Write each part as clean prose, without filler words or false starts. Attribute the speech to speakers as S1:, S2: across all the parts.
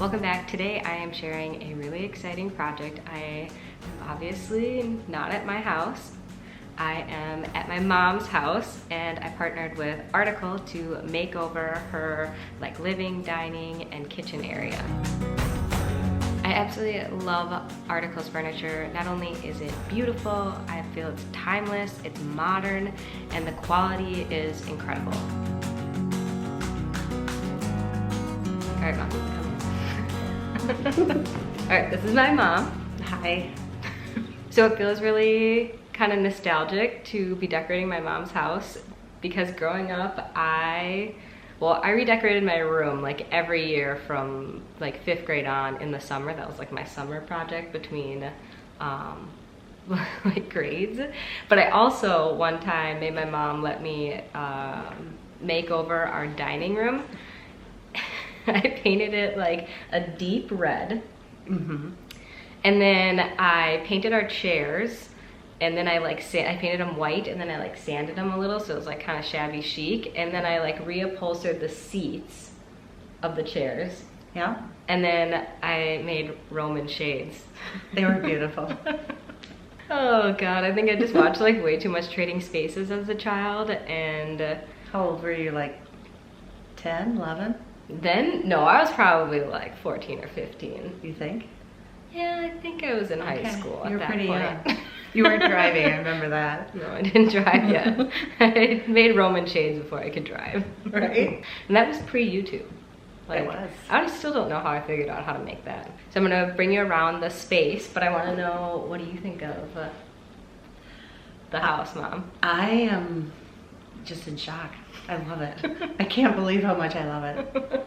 S1: Welcome back. Today I am sharing a really exciting project. I am obviously not at my house. I am at my mom's house and I partnered with Article to make over her living, dining, and kitchen area. I absolutely love Article's furniture. Not only is it beautiful, I feel it's timeless, it's modern, and the quality is incredible. All right, Mom, come here. All right, this is my mom.
S2: Hi.
S1: So it feels really kind of nostalgic to be decorating my mom's house because growing up, I redecorated my room every year from 5th grade on in the summer. That was my summer project between grades. But I also one time made my mom let me make over our dining room. I painted it a deep red. And then I painted our chairs. And then I painted them white, and then I sanded them a little so it was kind of shabby chic. And then I reupholstered the seats of the chairs.
S2: Yeah.
S1: And then I made Roman shades.
S2: They were beautiful.
S1: Oh God, I think I just watched way too much Trading Spaces as a child. And
S2: How old were you? 10, 11?
S1: then, no, I was probably 14 or 15.
S2: You think?
S1: Yeah, I think I was in high school at
S2: You were
S1: that
S2: pretty
S1: point.
S2: young. You weren't driving, I remember that.
S1: No, I didn't drive yet. I made Roman shades before I could drive.
S2: Right?
S1: And that was pre-YouTube.
S2: It was.
S1: I still don't know how I figured out how to make that. So I'm gonna bring you around the space, but I wanna know, what do you think of the house, Mom?
S2: I am just in shock. I love it. I can't believe how much I love it.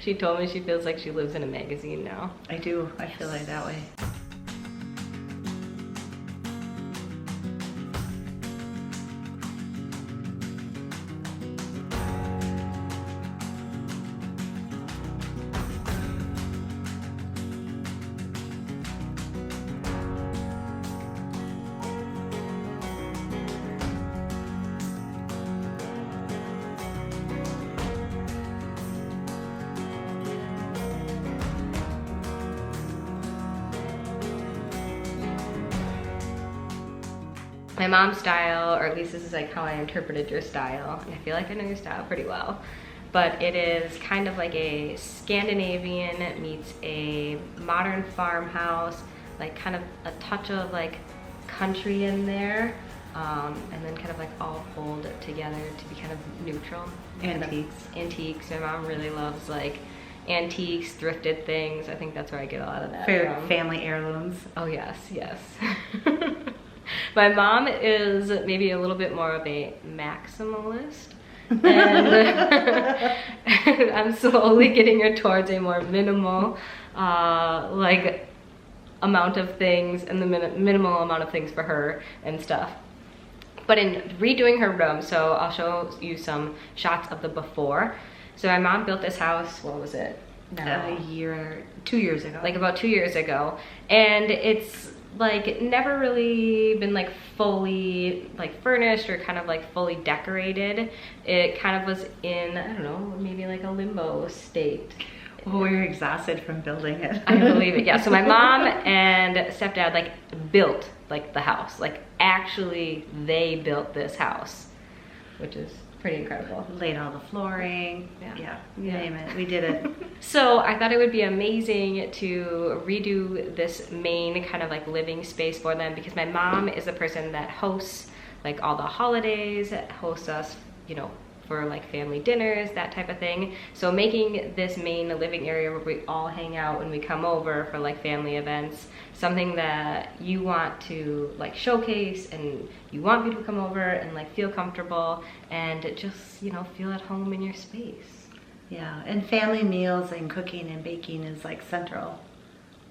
S1: She told me she feels like she lives in a magazine now.
S2: I do. I feel like that way.
S1: My mom's style, or at least this is how I interpreted your style, and I feel like I know your style pretty well, but it is kind of a Scandinavian meets a modern farmhouse, kind of a touch of country in there, and then kind of all pulled together to be kind of neutral.
S2: Antiques.
S1: Antiques. My mom really loves antiques, thrifted things. I think that's where I get a lot of that from.
S2: Family heirlooms.
S1: Oh yes, yes. My mom is maybe a little bit more of a maximalist, and I'm slowly getting her towards a more minimal, amount of things, and the minimal amount of things for her and stuff. But in redoing her room, so I'll show you some shots of the before. So my mom built this house, what was it?
S2: A year, 2 years ago.
S1: About 2 years ago, and it's never really been fully furnished or kind of fully decorated. It kind of was in, I don't know, maybe a limbo state.
S2: Well, we were exhausted from building it.
S1: I believe it, yeah. So my mom and stepdad built the house. Actually they built this house, which is pretty incredible.
S2: Laid all the flooring. Yeah, you name it. We did it.
S1: So I thought it would be amazing to redo this main kind of living space for them, because my mom is the person that hosts all the holidays, hosts us, for family dinners, that type of thing. So making this main living area where we all hang out when we come over for family events, something that you want to showcase, and you want people to come over and feel comfortable and just feel at home in your space.
S2: Yeah, and family meals and cooking and baking is central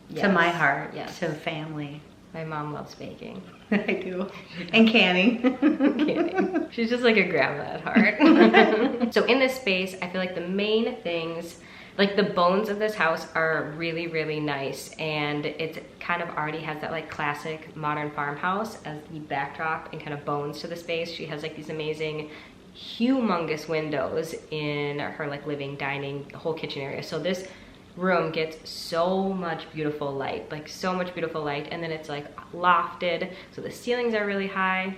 S1: Yes.
S2: to my heart.
S1: Yes.
S2: To family.
S1: My mom loves baking.
S2: I do. And canning.
S1: Canning. She's just a grandma at heart. So in this space, I feel the main things, the bones of this house are really, really nice, and it kind of already has that classic modern farmhouse as the backdrop and kind of bones to the space. She has these amazing humongous windows in her living, dining, the whole kitchen area. So this room gets so much beautiful light, like so much beautiful light, and then it's like lofted, so the ceilings are really high.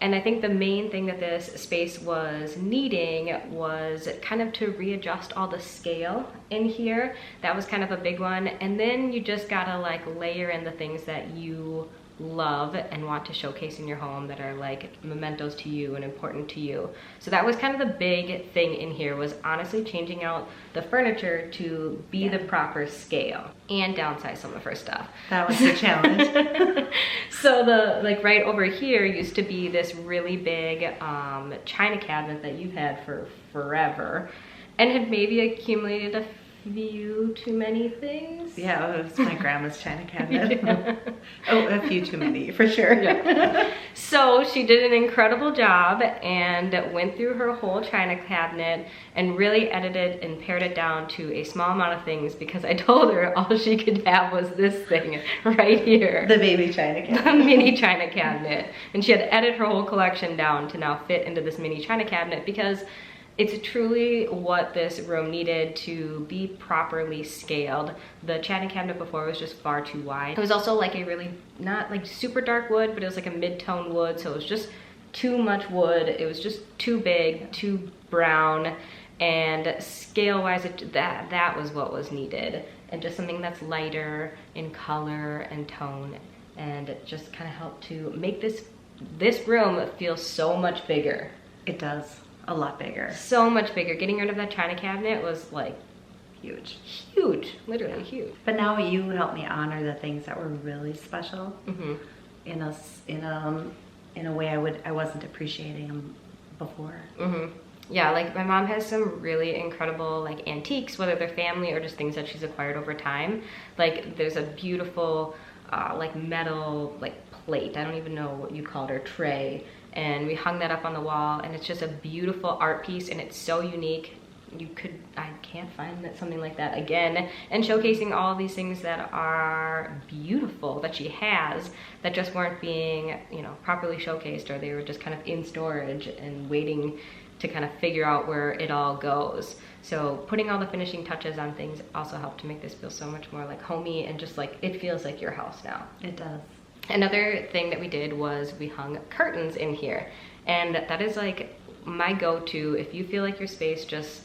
S1: And I think the main thing that this space was needing was kind of to readjust all the scale in here. That was kind of a big one. And then you just gotta like layer in the things that you love and want to showcase in your home that are like mementos to you and important to you. So that was kind of the big thing in here, was honestly changing out the furniture to be the proper scale and downsize some of her stuff.
S2: That was the challenge.
S1: So the like right over here used to be this really big china cabinet that you've had for forever and had maybe accumulated a few too many things.
S2: Yeah, it was my grandma's china cabinet. Yeah. Oh, a few too many, for sure.
S1: Yeah. So she did an incredible job and went through her whole china cabinet and really edited and pared it down to a small amount of things, because I told her all she could have was this thing right here.
S2: The baby china cabinet.
S1: The mini china cabinet. And she had edited her whole collection down to now fit into this mini china cabinet, because it's truly what this room needed to be properly scaled. The china cabinet before was just far too wide. It was also like a really, not like super dark wood, but it was like a mid-tone wood, so it was just too much wood. It was just too big, too brown, and scale-wise, that was what was needed. And just something that's lighter in color and tone, and it just kind of helped to make this room feel so much bigger.
S2: It does. A lot bigger.
S1: So much bigger. Getting rid of that china cabinet was like huge. Huge. Literally huge.
S2: But now you helped me honor the things that were really special in a way I wasn't appreciating them before.
S1: Yeah, like my mom has some really incredible like antiques, whether they're family or just things that she's acquired over time. Like there's a beautiful like metal like plate. I don't even know what you called her, tray. And we hung that up on the wall, and it's just a beautiful art piece, and it's so unique. I can't find something like that again. And showcasing all of these things that are beautiful that she has, that just weren't being, you know, properly showcased, or they were just kind of in storage and waiting to kind of figure out where it all goes. So putting all the finishing touches on things also helped to make this feel so much more like homey, and just like it feels like your house now.
S2: It does.
S1: Another thing that we did was we hung curtains in here, and that is like my go-to if you feel like your space just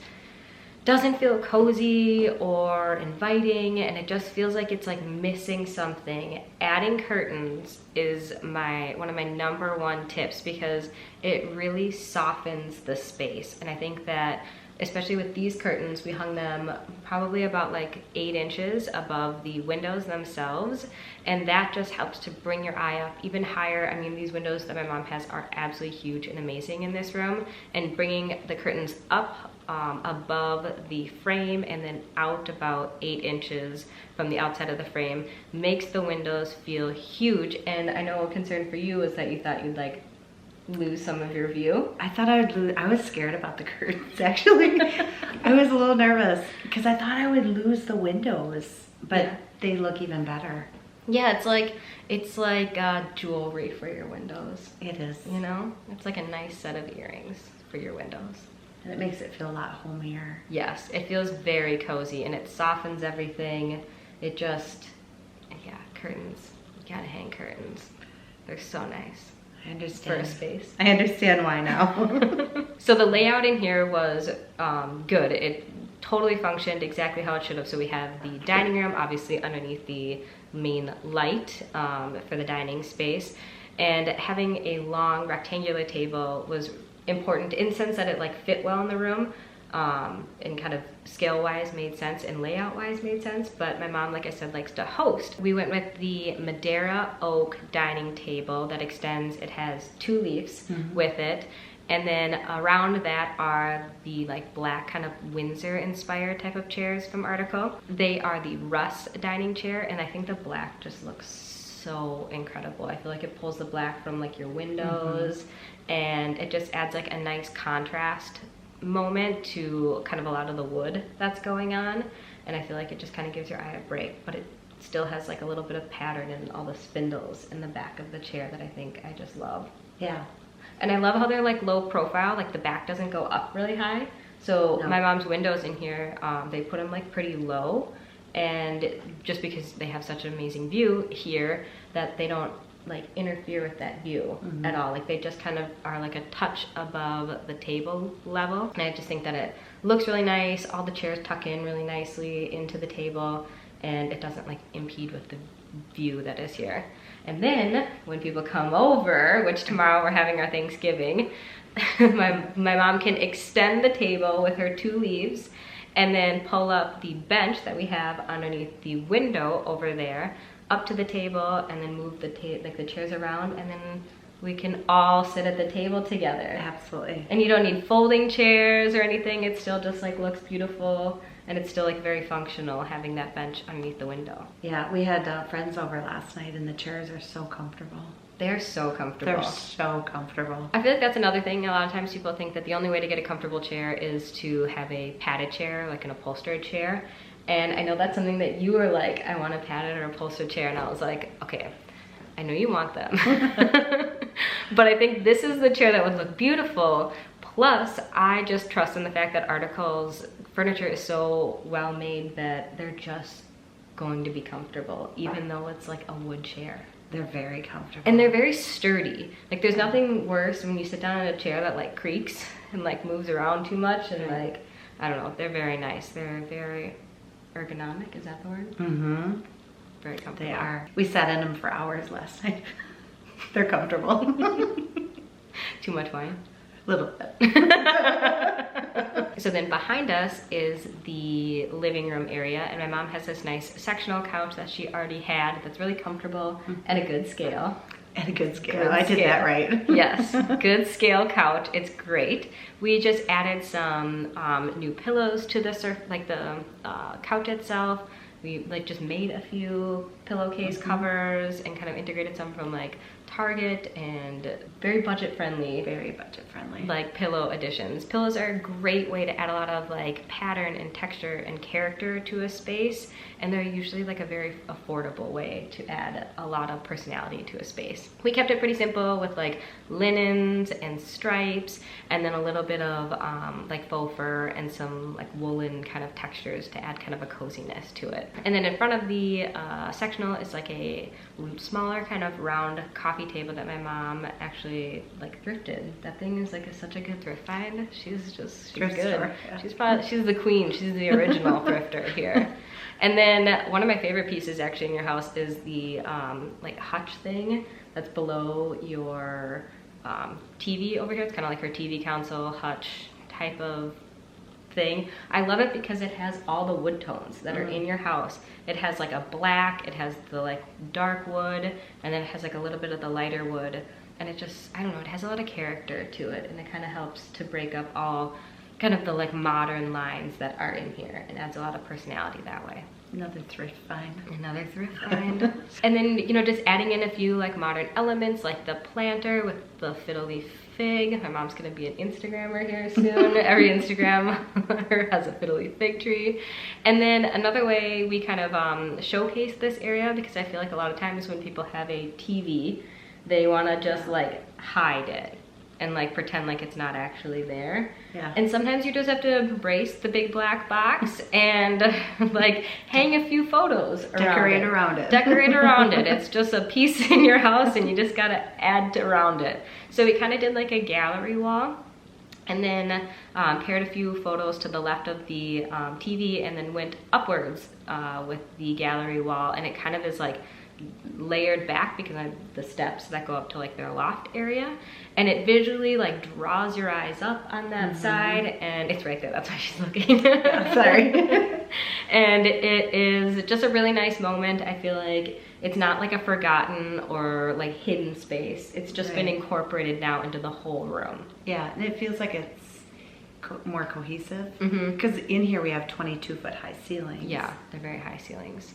S1: doesn't feel cozy or inviting and it just feels like it's like missing something. Adding curtains is one of my #1 tips, because it really softens the space. And I think that especially with these curtains, we hung them probably about like 8 inches above the windows themselves. And that just helps to bring your eye up even higher. I mean, these windows that my mom has are absolutely huge and amazing in this room. And bringing the curtains up above the frame and then out about 8 inches from the outside of the frame makes the windows feel huge. And I know a concern for you is that you thought you'd like lose some of your view.
S2: I thought I would lose. I was scared about the curtains, actually. I was a little nervous because I thought I would lose the windows, but they look even better.
S1: Yeah, it's like jewelry for your windows.
S2: It is.
S1: You know, it's like a nice set of earrings for your windows.
S2: And it makes it feel a lot homier.
S1: Yes, it feels very cozy, and it softens everything. It just, yeah, curtains. You gotta hang curtains. They're so nice.
S2: I understand.
S1: For a space.
S2: I understand why now.
S1: So the layout in here was good. It totally functioned exactly how it should have. So we have the dining room, obviously underneath the main light for the dining space. And having a long rectangular table was important in the sense that it like fit well in the room. And kind of scale-wise made sense and layout-wise made sense, but my mom, like I said, likes to host. We went with the Madera oak dining table that extends. It has 2 leaves with it, and then around that are the like black kind of Windsor-inspired type of chairs from Article. They are the Russ dining chair, and I think the black just looks so incredible. I feel like it pulls the black from like your windows, and it just adds like a nice contrast moment to kind of a lot of the wood that's going on, and I feel like it just kind of gives your eye a break, but it still has like a little bit of pattern in all the spindles in the back of the chair that I think I just love.
S2: Yeah.
S1: And I love how they're like low profile, like the back doesn't go up really high, So
S2: No.
S1: my mom's windows in here, they put them like pretty low, and just because they have such an amazing view here that they don't like interfere with that view at all. Like they just kind of are like a touch above the table level. And I just think that it looks really nice. All the chairs tuck in really nicely into the table, and it doesn't like impede with the view that is here. And then when people come over, which tomorrow we're having our Thanksgiving, my mom can extend the table with her 2 leaves and then pull up the bench that we have underneath the window over there up to the table, and then move the chairs around, and then we can all sit at the table together.
S2: Absolutely.
S1: And you don't need folding chairs or anything. It still just like looks beautiful, and it's still like very functional having that bench underneath the window.
S2: Yeah, we had friends over last night, and the chairs are so comfortable.
S1: They're so comfortable.
S2: They're so comfortable.
S1: I feel like that's another thing. A lot of times people think that the only way to get a comfortable chair is to have a padded chair, like an upholstered chair. And I know that's something that you were like, I want a padded or upholstered chair. And I was like, okay, I know you want them. But I think this is the chair that would look beautiful. Plus, I just trust in the fact that Article's furniture is so well made that they're just going to be comfortable, even though it's like a wood chair.
S2: They're very comfortable.
S1: And they're very sturdy. Like there's nothing worse when you sit down in a chair that like creaks and like moves around too much, and like, I don't know, they're very nice. They're very ergonomic, is that the word?
S2: Mm-hmm.
S1: Very comfortable.
S2: They are. We sat in them for hours last night. They're comfortable.
S1: Too much wine?
S2: A little bit.
S1: So then behind us is the living room area, and my mom has this nice sectional couch that she already had that's really comfortable and a good scale.
S2: And a good scale. I did that right.
S1: Yes, good scale couch. It's great. We just added some new pillows to the couch itself. We like just made a few pillowcase covers and kind of integrated some from like Target, and very budget friendly.
S2: Very budget friendly.
S1: Like pillow additions. Pillows are a great way to add a lot of like pattern and texture and character to a space, and they're usually like a very affordable way to add a lot of personality to a space. We kept it pretty simple with like linens and stripes, and then a little bit of like faux fur and some like woolen kind of textures to add kind of a coziness to it. And then in front of the sectional is like a smaller kind of round coffee table that my mom actually like thrifted. That thing is like such a good thrift find. She's good.
S2: Store, yeah.
S1: She's the queen. She's the original thrifter here. And then one of my favorite pieces actually in your house is the like Hutch thing that's below your TV over here. It's kind of like her TV console, Hutch type of thing. I love it because it has all the wood tones that are in your house. It has like a black, it has the like dark wood, and then it has like a little bit of the lighter wood, and it just, I don't know, it has a lot of character to it, and it kind of helps to break up all kind of the like modern lines that are in here, and adds a lot of personality that way.
S2: Another thrift find.
S1: Another thrift find. And then, you know, just adding in a few like modern elements like the planter with the fiddle leaf fig. My mom's gonna be an Instagrammer here soon. Every Instagram has a fiddle leaf fig tree. And then another way we kind of showcase this area, because I feel like a lot of times when people have a TV, they wanna just like hide it and like pretend like it's not actually there.
S2: Yeah.
S1: And sometimes you just have to embrace the big black box and like hang a few photos around
S2: Decorate around it.
S1: Decorate around it. It's just a piece in your house and you just gotta add around it. So we kind of did like a gallery wall, and then paired a few photos to the left of the TV, and then went upwards with the gallery wall, and it kind of is like layered back because I have the steps that go up to like their loft area, and it visually like draws your eyes up on that side, and it's right there, that's why she's looking.
S2: Yeah, sorry.
S1: And it is just a really nice moment. I feel like it's not like a forgotten or like hidden space. It's just been incorporated now into the whole room.
S2: Yeah, and it feels like it's more cohesive, because in here we have 22-foot high ceilings.
S1: Yeah, they're very high ceilings.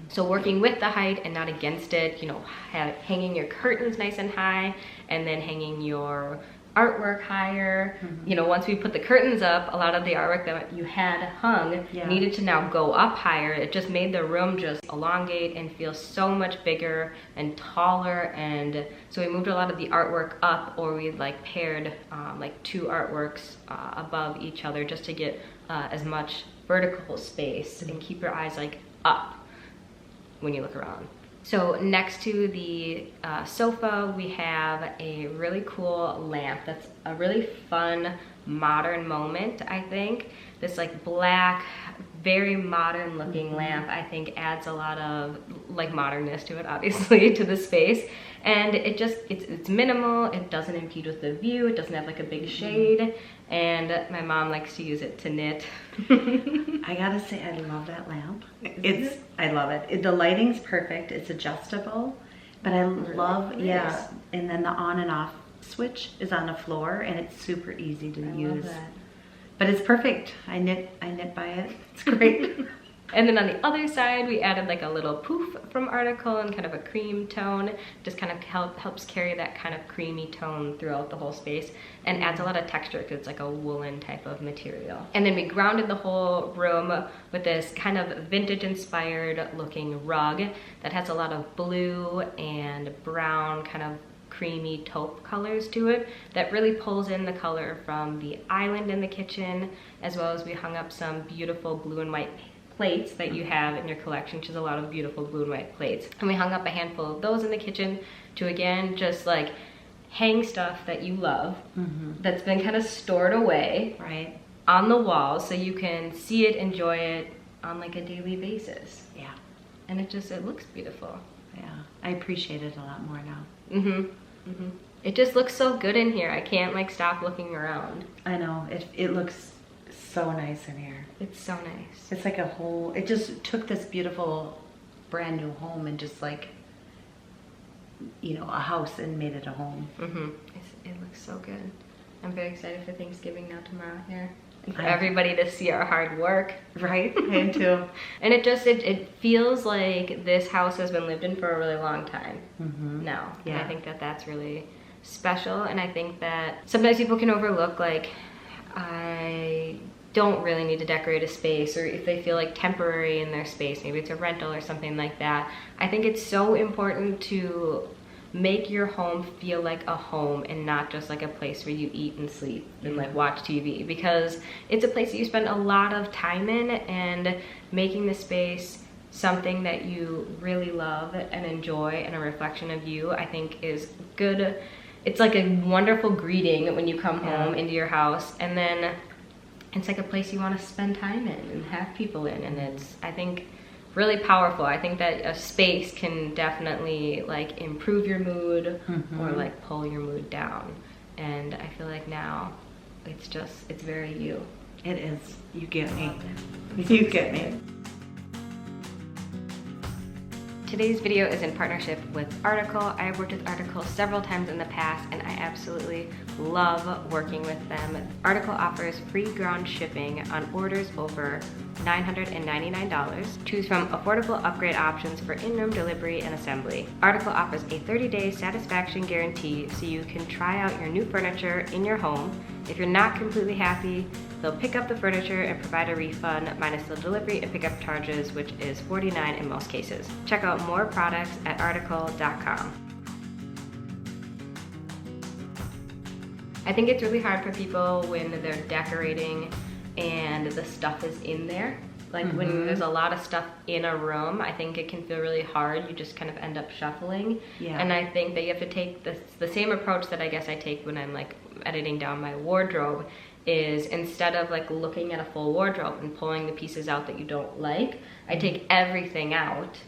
S1: So working with the height and not against it, you know, hanging your curtains nice and high, and then hanging your artwork higher. You know, once we put the curtains up, a lot of the artwork that you had hung needed to now go up higher. It just made the room just elongate and feel so much bigger and taller. And so we moved a lot of the artwork up, or we like paired like 2 artworks above each other just to get as much vertical space and keep your eyes like up when you look around. So next to the sofa, we have a really cool lamp. That's a really fun, modern moment, I think. This like black, very modern looking lamp, I think adds a lot of like modernness to it, obviously, to the space. And it just, it's minimal, it doesn't impede with the view, it doesn't have like a big shade, and my mom likes to use it to knit.
S2: I gotta say, I love that lamp. I love it. The lighting's perfect, it's adjustable, but I love,
S1: nice.
S2: And then the on and off switch is on the floor, and it's super easy to use.
S1: Love that.
S2: But it's perfect. I knit by it. It's great.
S1: And then on the other side, we added like a little poof from Article and kind of a cream tone. Just kind of helps carry that kind of creamy tone throughout the whole space and adds a lot of texture because it's like a woolen type of material. And then we grounded the whole room with this kind of vintage inspired looking rug that has a lot of blue and brown kind of creamy taupe colors to it that really pulls in the color from the island in the kitchen, as well as we hung up some beautiful blue and white plates that you have in your collection, which is a lot of beautiful blue and white plates. And we hung up a handful of those in the kitchen to, again, just like hang stuff that you love that's been kind of stored away on the walls so you can see it, enjoy it on like a daily basis.
S2: Yeah.
S1: And it looks beautiful.
S2: Yeah, I appreciate it a lot more now.
S1: It just looks so good in here. I can't like stop looking around.
S2: I know, it looks so nice in here.
S1: It's so nice.
S2: It's like a whole, it just took this beautiful brand new home and just like, you know, a house and made it a home.
S1: It looks so good. I'm very excited for Thanksgiving now tomorrow here. And for everybody to see our hard work.
S2: Right, I am too.
S1: And it feels like this house has been lived in for a really long time now.
S2: Yeah.
S1: And I think that that's really special. And I think that sometimes people can overlook like, I don't really need to decorate a space, or if they feel like temporary in their space, maybe it's a rental or something like that. I think it's so important to make your home feel like a home and not just like a place where you eat and sleep and like watch TV, because it's a place that you spend a lot of time in, and making the space something that you really love and enjoy and a reflection of you, I think is good. It's like a wonderful greeting when you come home into your house, and then it's like a place you want to spend time in and have people in, and it's, I think, really powerful. I think that a space can definitely like improve your mood or like pull your mood down, and I feel like now it's very you.
S2: It is. You get me. You get me.
S1: Today's video is in partnership with Article. I have worked with Article several times in the past, and I absolutely love working with them. Article offers free ground shipping on orders over $999. Choose from affordable upgrade options for in-room delivery and assembly. Article offers a 30-day satisfaction guarantee so you can try out your new furniture in your home. If you're not completely happy, they'll pick up the furniture and provide a refund minus the delivery and pickup charges, which is $49 in most cases. Check out more products at article.com. I think it's really hard for people when they're decorating and the stuff is in there. Like when there's a lot of stuff in a room, I think it can feel really hard. You just kind of end up shuffling. Yeah. And I think that you have to take the same approach that I guess I take when I'm like editing down my wardrobe, is instead of like looking at a full wardrobe and pulling the pieces out that you don't like, I take everything out,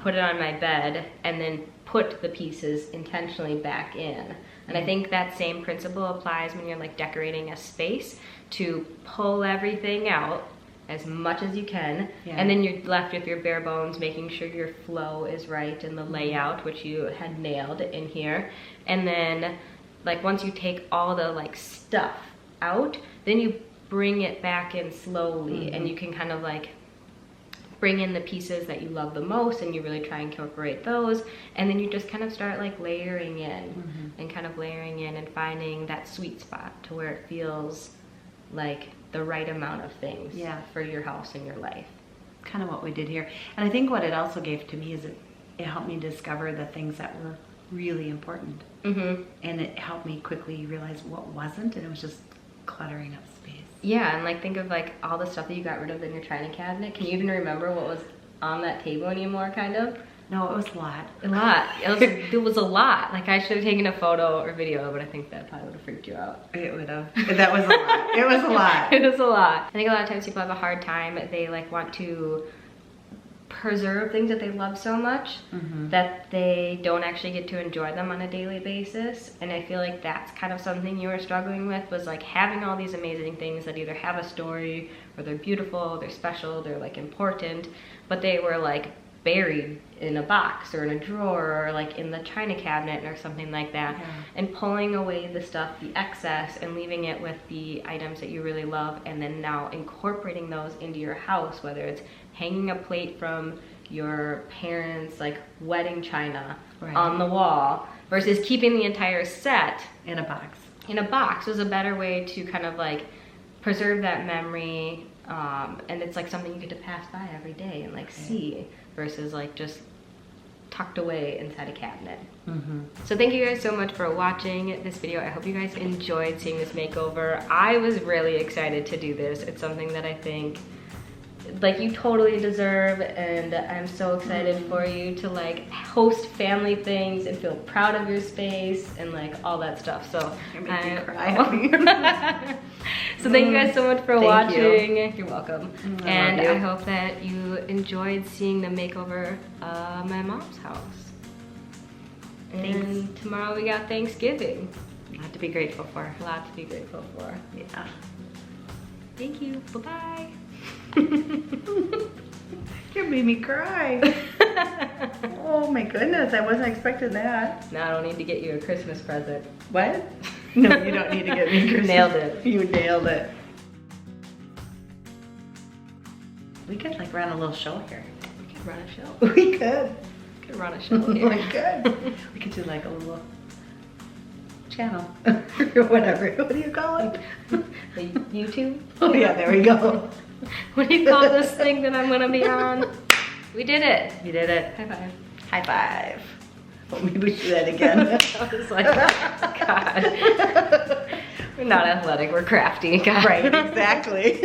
S1: put it on my bed, and then put the pieces intentionally back in. And I think that same principle applies when you're like decorating a space, to pull everything out as much as you can, and then you're left with your bare bones, making sure your flow is right and the layout, which you had nailed in here. And then like once you take all the like stuff out, then you bring it back in slowly, and you can kind of like bring in the pieces that you love the most and you really try and incorporate those, and then you just kind of start like layering in and kind of layering in and finding that sweet spot to where it feels like the right amount of things for your house and your life.
S2: Kind of what we did here. And I think what it also gave to me is it helped me discover the things that were really important. And it helped me quickly realize what wasn't, and it was just cluttering up space. Yeah,
S1: and like think of like all the stuff that you got rid of in your china cabinet. Can you even remember what was on that table anymore, kind of?
S2: No, it was a lot.
S1: It was a lot. Like I should have taken a photo or video, but I think that probably would have freaked you out.
S2: It would have. That was a lot. It was a lot.
S1: It was a lot. I think a lot of times people have a hard time. They like want to preserve things that they love so much that they don't actually get to enjoy them on a daily basis. And I feel like that's kind of something you were struggling with, was like having all these amazing things that either have a story or they're beautiful, they're special, they're like important, but they were like buried in a box or in a drawer or like in the china cabinet or something like that. And pulling away the stuff, the excess, and leaving it with the items that you really love, and then now incorporating those into your house, whether it's hanging a plate from your parents' like wedding china on the wall versus keeping the entire set
S2: in a box.
S1: In a box was a better way to kind of like preserve that memory, and it's like something you get to pass by every day and like see, versus like just tucked away inside a cabinet. So thank you guys so much for watching this video. I hope you guys enjoyed seeing this makeover. I was really excited to do this. It's something that I think like you totally deserve, and I'm so excited for you to like host family things and feel proud of your space and like all that stuff. So
S2: you're making me cry.
S1: So thank you guys so much for watching.
S2: You're welcome.
S1: And I hope that you enjoyed seeing the makeover of my mom's house. And tomorrow we got Thanksgiving.
S2: A lot to be grateful for.
S1: A lot to be grateful for.
S2: Yeah.
S1: Thank you. Bye-bye.
S2: You made me cry. Oh my goodness, I wasn't expecting that.
S1: Now I don't need to get you a Christmas present.
S2: What? No, you don't need to get me a Christmas.
S1: Nailed it.
S2: You nailed it. We could like run a little show here.
S1: We could run a show.
S2: We could.
S1: We could run a show here.
S2: We could. We could do like a little channel or whatever. What do you call it?
S1: The YouTube?
S2: Oh yeah, there we go.
S1: What do you call this thing that I'm gonna be on? We did it.
S2: You did it.
S1: High five.
S2: High five. Well, maybe we should do that again.
S1: I was like, God. We're not athletic, we're crafty, guys.
S2: Right, exactly.